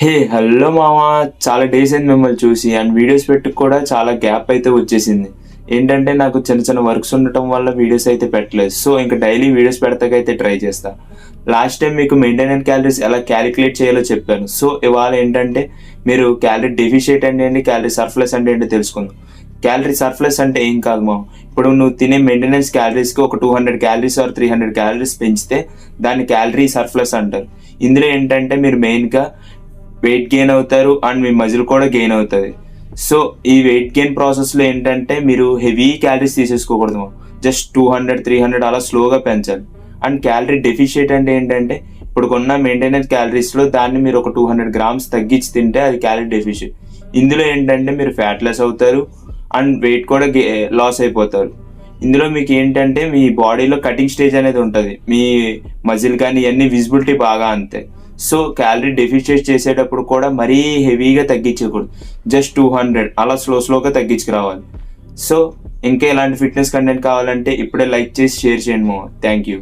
Hey hello మామ, చాలా days అయింది మిమ్మల్ని చూసి. అండ్ వీడియోస్ పెట్టి కూడా చాలా గ్యాప్ అయితే వచ్చేసింది. ఏంటంటే నాకు చిన్న చిన్న వర్క్స్ ఉండటం వల్ల వీడియోస్ అయితే పెట్టలేదు. సో ఇంకా డైలీ వీడియోస్ పెడతాకైతే ట్రై చేస్తా. లాస్ట్ టైం మీకు మెయింటైన్ క్యాలరీస్ ఎలా క్యాలిక్యులేట్ చేయాలో చెప్పాను. సో ఇవాళ ఏంటంటే మీరు క్యాలరీ డెఫిషియట్ అంటే ఏంటి, క్యాలరీ సర్ప్లస్ అంటే ఏంటో తెలుసుకుందాం. క్యాలరీ సర్ప్లస్ అంటే ఏం కాదు మా, ఇప్పుడు నువ్వు తినే మెయింటెనెన్స్ క్యాలరీస్కి ఒక 200 క్యాలరీస్ ఆర్ 300 క్యాలరీస్ పెంచితే దాన్ని క్యాలరీ సర్ప్లస్ అంటారు. ఇందులో ఏంటంటే మీరు మెయిన్గా వెయిట్ గెయిన్ అవుతారు అండ్ మీ మజిల్ కూడా గెయిన్ అవుతుంది. సో ఈ వెయిట్ గెయిన్ ప్రాసెస్లో ఏంటంటే మీరు హెవీ క్యాలరీస్ తీసేసుకోకూడదు, జస్ట్ 200-300 అలా స్లోగా పెంచాలి. అండ్ క్యాలరీ డెఫిషియట్ అంటే ఏంటంటే ఇప్పుడు కొన్న మెయింటెనెన్స్ క్యాలరీస్లో దాన్ని మీరు ఒక 200 గ్రామ్స్ తగ్గించి తింటే అది క్యాలరీ డెఫిషియట్. ఇందులో ఏంటంటే మీరు ఫ్యాట్ లెస్ అవుతారు అండ్ వెయిట్ కూడా లాస్ అయిపోతారు. ఇందులో మీకు ఏంటంటే మీ బాడీలో కటింగ్ స్టేజ్ అనేది ఉంటుంది, మీ మజిల్ కానీ ఇవన్నీ విజిబిలిటీ బాగా అంతే. సో క్యాలరీ డెఫిషియట్ చేసేటప్పుడు కూడా మరీ హెవీగా తగ్గించకూడదు, జస్ట్ 200 అలా స్లోగా తగ్గించుకురావాలి. సో ఇంకా ఇలాంటి ఫిట్నెస్ కంటెంట్ కావాలంటే ఇప్పుడే లైక్ చేసి షేర్ చేయండి. Thank you.